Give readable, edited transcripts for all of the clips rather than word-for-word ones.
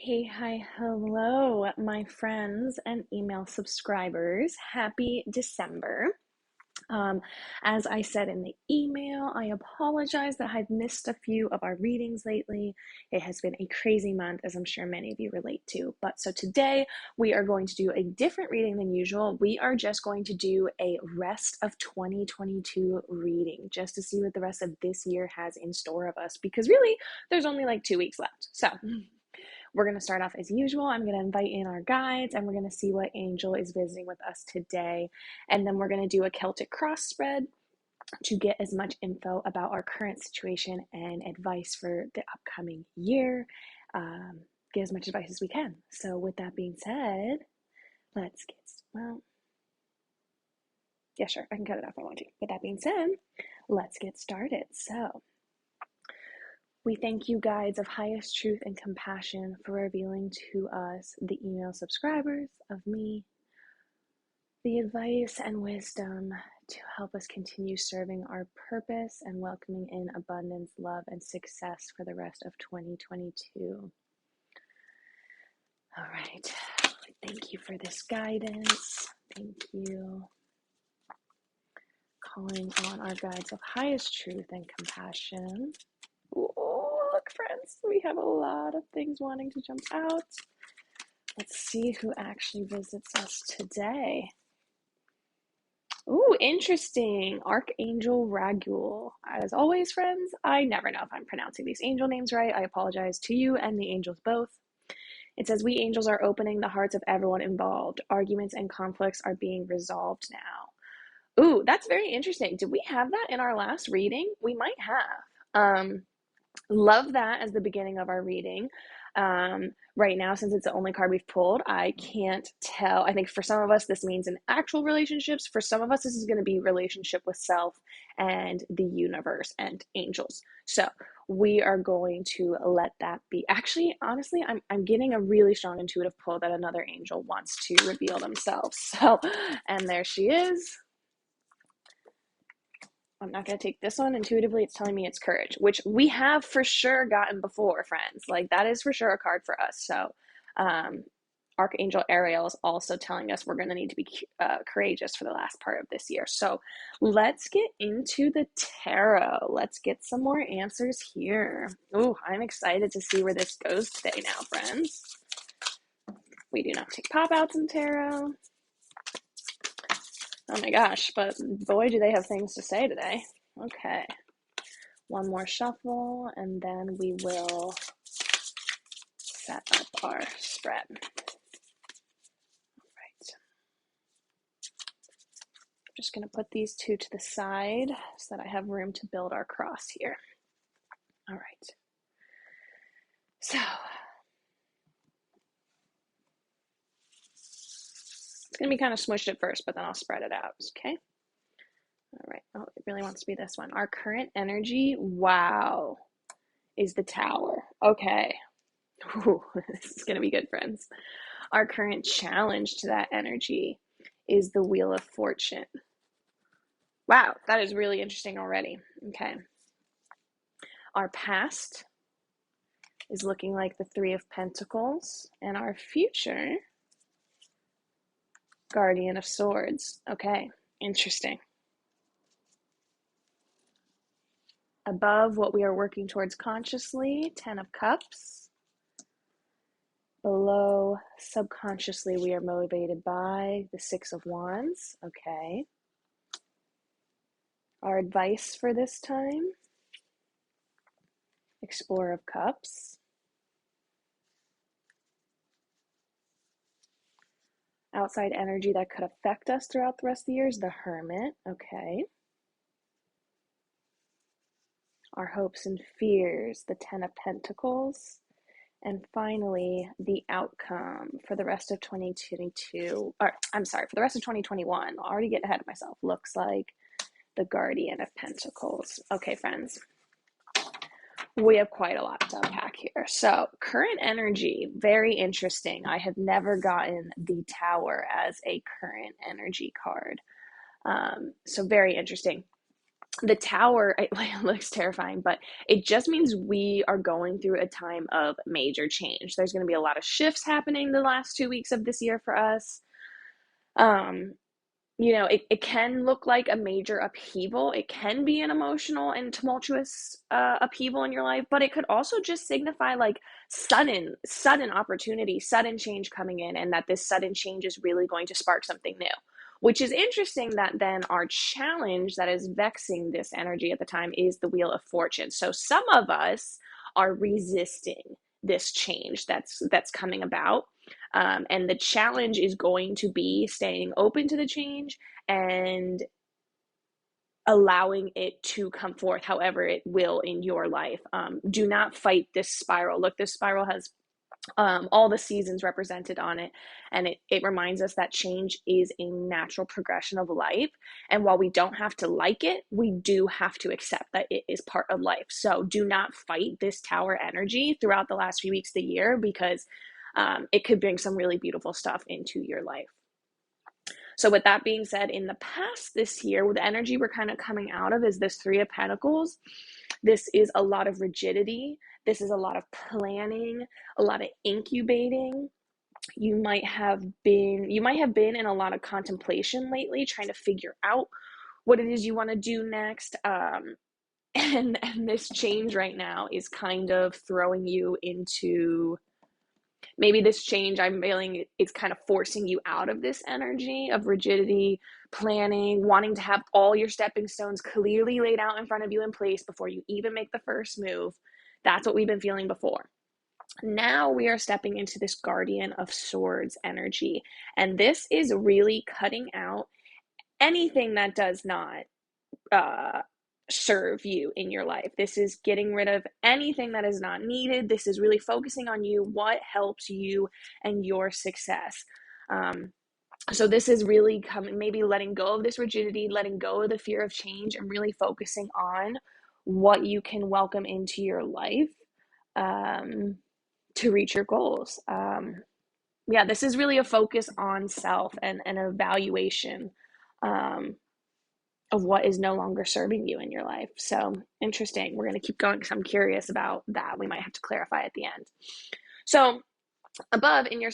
Hey, hi, hello, my friends and email subscribers. Happy December. Um, as I said in the email, I apologize that I've missed a few of our readings lately. It has been a crazy month, as I'm sure many of you relate to. But so today we are going to do a different reading than usual. We are just going to do a rest of 2022 reading just to see what the rest of this year has in store of us because really there's only like 2 weeks left. So we're going to start off as usual. I'm going to invite in our guides and we're going to see what angel is visiting with us today. And then we're going to do a Celtic cross spread to get as much info about our current situation and advice for the upcoming year. Get as much advice as we can. So, with that being said, let's get, well, yeah, sure, I can cut it off if I want to. With that being said, let's get started. So, we thank you, guides of highest truth and compassion, for revealing to us, the email subscribers, of me, the advice and wisdom to help us continue serving our purpose and welcoming in abundance, love, and success for the rest of 2022. All right. Thank you for this guidance. Thank you. Calling on our guides of highest truth and compassion. Oh, look, friends, we have a lot of things wanting to jump out. Let's see who actually visits us today. Ooh, interesting. Archangel Raguel. As always, friends, I never know if I'm pronouncing these angel names right. I apologize to you and the angels both. It says, we angels are opening the hearts of everyone involved. Arguments and conflicts are being resolved now. Ooh, that's very interesting. Did we have that in our last reading? We might have. Love that as the beginning of our reading. Right now, since it's the only card we've pulled, I can't tell. I think for some of us, this means in actual relationships. For some of us, this is going to be relationship with self and the universe and angels. So we are going to let that be. Actually, honestly, I'm getting a really strong intuitive pull that another angel wants to reveal themselves. So, and there she is. I'm not going to take this one. Intuitively, it's telling me it's courage, which we have for sure gotten before, friends. Like, that is for sure a card for us. So, Archangel Ariel is also telling us we're going to need to be courageous for the last part of this year. So, let's get into the tarot. Let's get some more answers here. Ooh, I'm excited to see where this goes today now, friends. We do not take pop outs in tarot. Oh my gosh, but boy, do they have things to say today. Okay. One more shuffle, and then we will set up our spread. All right. I'm just going to put these two to the side so that I have room to build our cross here. All right. So, it's going to be kind of smushed at first, but then I'll spread it out, okay? All right. Oh, it really wants to be this one. Our current energy, wow, is the Tower. Okay. Ooh, this is going to be good, friends. Our current challenge to that energy is the Wheel of Fortune. Wow, that is really interesting already. Okay. Our past is looking like the Three of Pentacles, and our future, Guardian of Swords. Okay, interesting. Above, what we are working towards consciously, Ten of Cups. Below, subconsciously, we are motivated by the Six of Wands. Okay. Our advice for this time, Explorer of Cups. Outside energy that could affect us throughout the rest of the year is the Hermit. Okay. Our hopes and fears, the Ten of Pentacles. And finally, the outcome for the rest of 2022, or I'm sorry, for the rest of 2021, I'll already get ahead of myself, looks like the Guardian of Pentacles. Okay, friends, we have quite a lot to unpack here. So, current energy, very interesting. I have never gotten the Tower as a current energy card. So, very interesting. The tower, it looks terrifying, but it just means we are going through a time of major change. There's going to be a lot of shifts happening the last 2 weeks of this year for us. Um, it can look like a major upheaval. It can be an emotional and tumultuous upheaval in your life, but it could also just signify like sudden opportunity, sudden change coming in, and that this sudden change is really going to spark something new. Which is interesting that then our challenge that is vexing this energy at the time is the Wheel of Fortune. So some of us are resisting this change that's coming about, and the challenge is going to be staying open to the change and allowing it to come forth however it will in your life. Do not fight this spiral. Look, this spiral has all the seasons represented on it, and it reminds us that change is a natural progression of life, and while we don't have to like it, we do have to accept that it is part of life. So do not fight this tower energy throughout the last few weeks of the year, because it could bring some really beautiful stuff into your life. So with that being said, in the past this year, with the energy we're kind of coming out of is this Three of Pentacles. This is a lot of rigidity. This is a lot of planning, a lot of incubating. You might have been in a lot of contemplation lately, trying to figure out what it is you want to do next. And this change right now is kind of throwing you into, maybe this change I'm feeling, it's kind of forcing you out of this energy of rigidity, planning, wanting to have all your stepping stones clearly laid out in front of you in place before you even make the first move. That's what we've been feeling before. Now we are stepping into this Guardian of Swords energy, and this is really cutting out anything that does not uh, serve you in your life. This is getting rid of anything that is not needed. This is really focusing on you, what helps you and your success. So this is really coming, maybe letting go of this rigidity, letting go of the fear of change, and really focusing on what you can welcome into your life to reach your goals. Yeah, this is really a focus on self and an evaluation um, of what is no longer serving you in your life. So interesting. We're going to keep going because I'm curious about that. We might have to clarify at the end. So above in your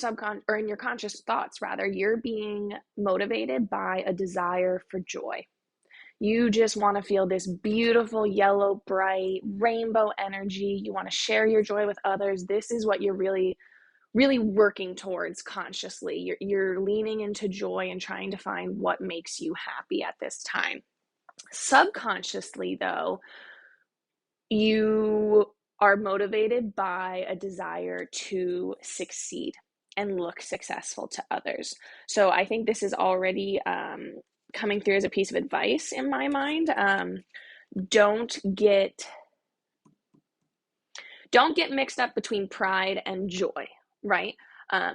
or in your conscious thoughts rather, you're being motivated by a desire for joy. You just want to feel this beautiful yellow bright rainbow energy. You want to share your joy with others. This is what you're really working towards consciously. You're leaning into joy and trying to find what makes you happy at this time. Subconsciously though, you are motivated by a desire to succeed and look successful to others. So I think this is already coming through as a piece of advice in my mind. Don't get mixed up between pride and joy, right?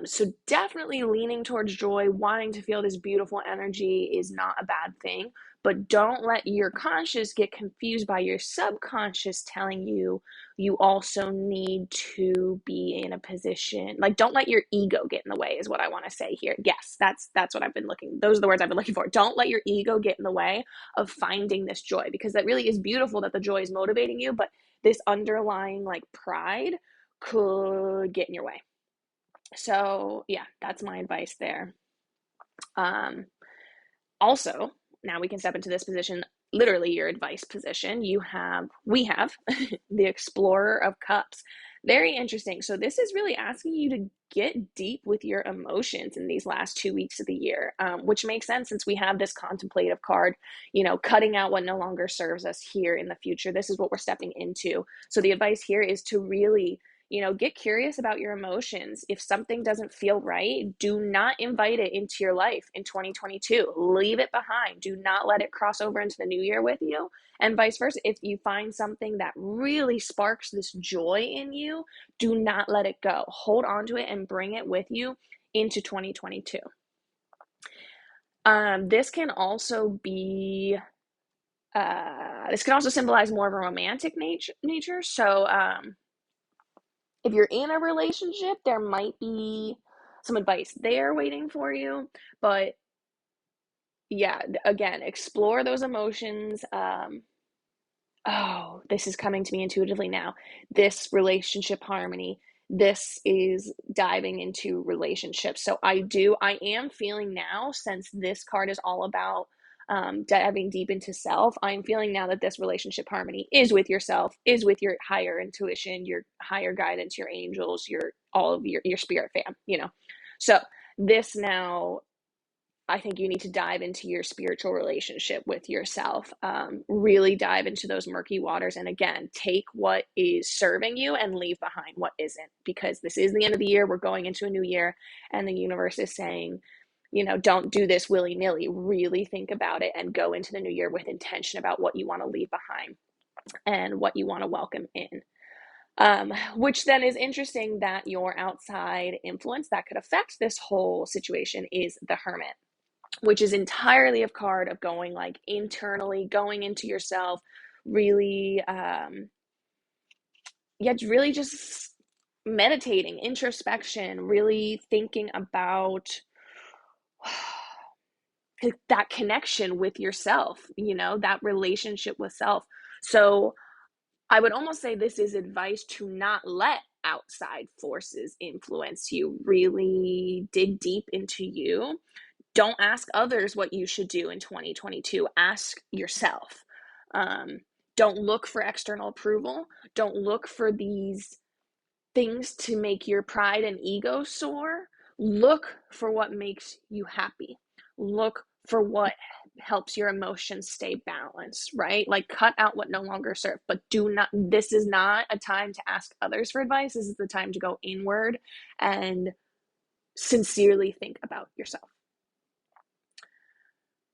So definitely leaning towards joy, wanting to feel this beautiful energy is not a bad thing, but don't let your conscious get confused by your subconscious telling you you also need to be in a position, like don't let your ego get in the way is what I want to say here. Yes, that's what I've been looking, those are the words I've been looking for. Don't let your ego get in the way of finding this joy, because that really is beautiful that the joy is motivating you, but this underlying like pride could get in your way. So yeah, that's my advice there. Also, now we can step into this position, literally your advice position. We have the Explorer of Cups. Very interesting. So this is really asking you to get deep with your emotions in these last 2 weeks of the year, which makes sense since we have this contemplative card, cutting out what no longer serves us here in the future. This is what we're stepping into. So the advice here is to really get curious about your emotions. If something doesn't feel right, do not invite it into your life in 2022. Leave it behind. Do not let it cross over into the new year with you. And vice versa. If you find something that really sparks this joy in you, do not let it go. Hold on to it and bring it with you into 2022. This can also be this can also symbolize more of a romantic nature. So if you're in a relationship, there might be some advice there waiting for you. But yeah, again, explore those emotions. oh, this is coming to me intuitively now. This relationship harmony, this is diving into relationships. So I am feeling now, since this card is all about diving deep into self, I'm feeling now that this relationship harmony is with yourself, is with your higher intuition, your higher guidance, your angels, your all of your spirit fam, you know. So this now, I think you need to dive into your spiritual relationship with yourself. Really dive into those murky waters. And again, take what is serving you and leave behind what isn't, because this is the end of the year. We're going into a new year, and the universe is saying, don't do this willy nilly. Really think about it and go into the new year with intention about what you want to leave behind and what you want to welcome in. Which then is interesting that your outside influence that could affect this whole situation is the Hermit, which is entirely a card of going like internally, going into yourself, really, really just meditating, introspection, really thinking about that connection with yourself, that relationship with self. So I would almost say this is advice to not let outside forces influence you. Really dig deep into you. Don't ask others what you should do in 2022. Ask yourself. Um, don't look for external approval. Don't look for these things to make your pride and ego soar. Look for what makes you happy. Look for what helps your emotions stay balanced, right? Like cut out what no longer serves, but this is not a time to ask others for advice. This is the time to go inward and sincerely think about yourself.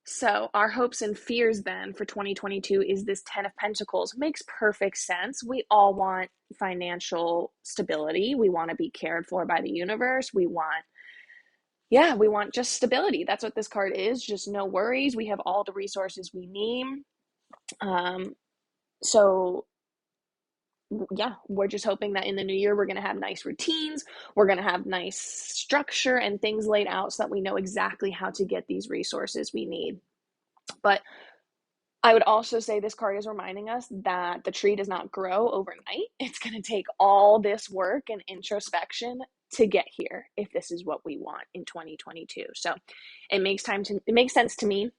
So our hopes and fears then for 2022 is this 10 of Pentacles. Makes perfect sense. We all want financial stability. We want to be cared for by the universe. We want just stability. That's what this card is. Just no worries. We have all the resources we need. So yeah, we're just hoping that in the new year, we're going to have nice routines. We're going to have nice structure and things laid out so that we know exactly how to get these resources we need. But I would also say this card is reminding us that the tree does not grow overnight. It's going to take all this work and introspection to get here if this is what we want in 2022. So it makes sense to me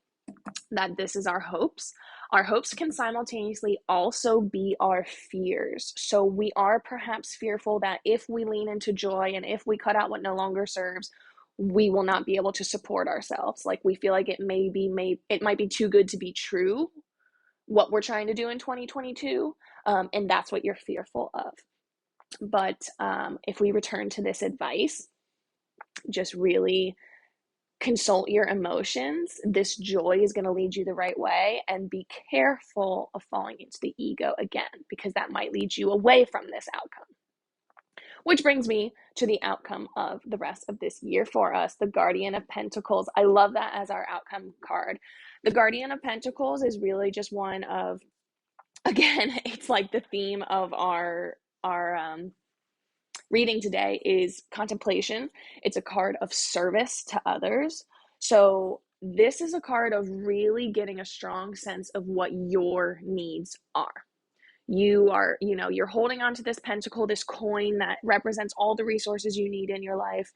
that this is our hopes. Our hopes can simultaneously also be our fears. So we are perhaps fearful that if we lean into joy and if we cut out what no longer serves, we will not be able to support ourselves. Like we feel like it might be too good to be true what we're trying to do in 2022, and that's what you're fearful of. But if we return to this advice, just really consult your emotions. This joy is going to lead you the right way, and be careful of falling into the ego again, because that might lead you away from this outcome. Which brings me to the outcome of the rest of this year for us, the Guardian of Pentacles. I love that as our outcome card. The Guardian of Pentacles is really just one of, again, it's like the theme of our reading today is contemplation. It's a card of service to others. So this is a card of really getting a strong sense of what your needs are. You're holding on to this pentacle, this coin that represents all the resources you need in your life,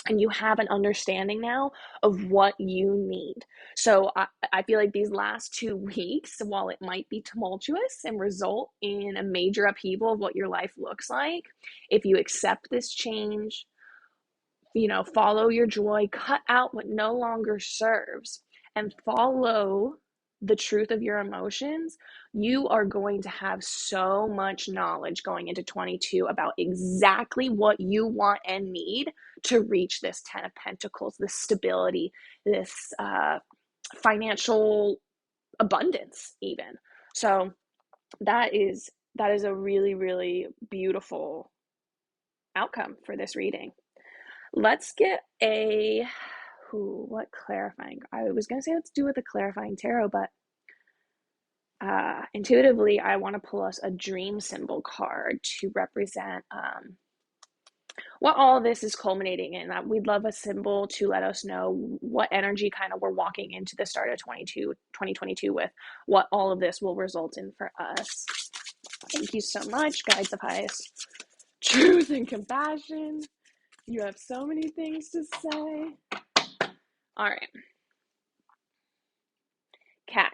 and you have an understanding now of what you need. So I feel like these last 2 weeks, while it might be tumultuous and result in a major upheaval of what your life looks like, if you accept this change, follow your joy, cut out what no longer serves, and follow the truth of your emotions, you are going to have so much knowledge going into 22 about exactly what you want and need to reach this 10 of Pentacles, this stability, this financial abundance even. So that is a really, really beautiful outcome for this reading. Let's get what clarifying? I was going to say let's do with the clarifying tarot, but intuitively, I want to pull us a dream symbol card to represent what all of this is culminating in. We'd love a symbol to let us know what energy kind of we're walking into the start of 2022 with, what all of this will result in for us. Thank you so much, guides of highest truth and compassion. You have so many things to say. All right. Cat,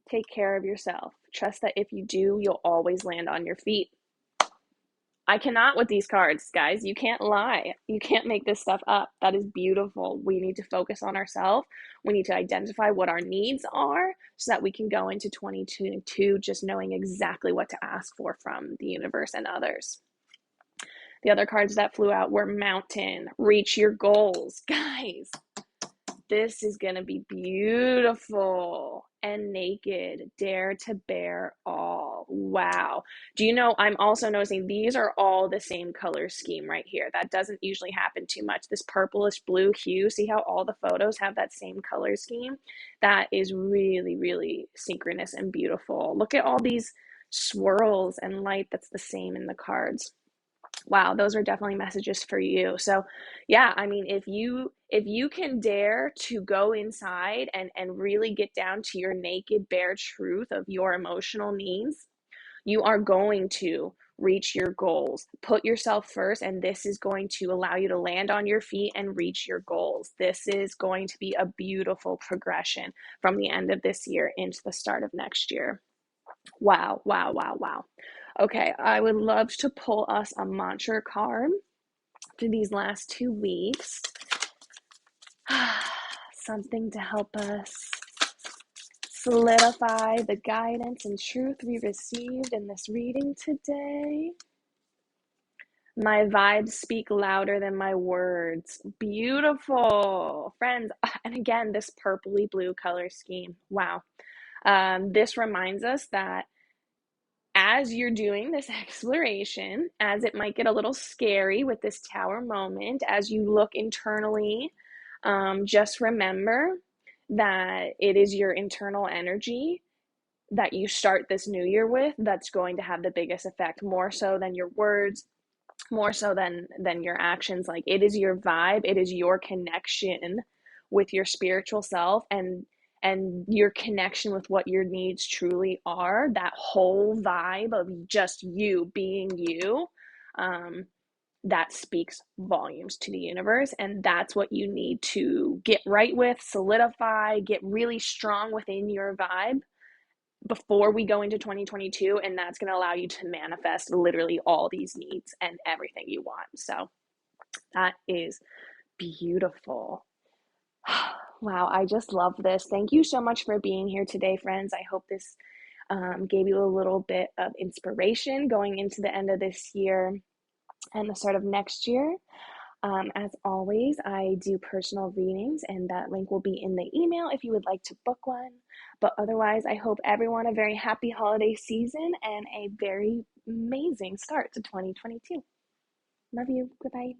take care of yourself. Trust that if you do, you'll always land on your feet. I cannot with these cards, guys. You can't lie. You can't make this stuff up. That is beautiful. We need to focus on ourselves. We need to identify what our needs are so that we can go into 2022 just knowing exactly what to ask for from the universe and others. The other cards that flew out were Mountain, reach your goals. Guys, this is going to be beautiful. And Naked, dare to bear all. Wow. Do you know, I'm also noticing these are all the same color scheme right here. That doesn't usually happen too much. This purplish blue hue, see how all the photos have that same color scheme? That is really, really synchronous and beautiful. Look at all these swirls and light that's the same in the cards. Wow, those are definitely messages for you. So yeah, I mean, if you can dare to go inside and really get down to your naked bare truth of your emotional needs, you are going to reach your goals. Put yourself first, and this is going to allow you to land on your feet and reach your goals. This is going to be a beautiful progression from the end of this year into the start of next year. Wow, wow, wow, wow. Okay, I would love to pull us a mantra card for these last 2 weeks. Something to help us solidify the guidance and truth we received in this reading today. My vibes speak louder than my words. Beautiful. Friends, and again, this purpley blue color scheme. Wow. This reminds us that as you're doing this exploration, as it might get a little scary with this tower moment, as you look internally, just remember that it is your internal energy that you start this new year with that's going to have the biggest effect, more so than your words, more so than your actions. Like, it is your vibe, it is your connection with your spiritual self, and your connection with what your needs truly are, that whole vibe of just you being you, that speaks volumes to the universe. And that's what you need to get right with, solidify, get really strong within your vibe before we go into 2022. And that's going to allow you to manifest literally all these needs and everything you want. So that is beautiful. Wow, I just love this. Thank you so much for being here today, friends. I hope this gave you a little bit of inspiration going into the end of this year and the start of next year. As always, I do personal readings, and that link will be in the email if you would like to book one. But otherwise, I hope everyone a very happy holiday season and a very amazing start to 2022. Love you. Goodbye.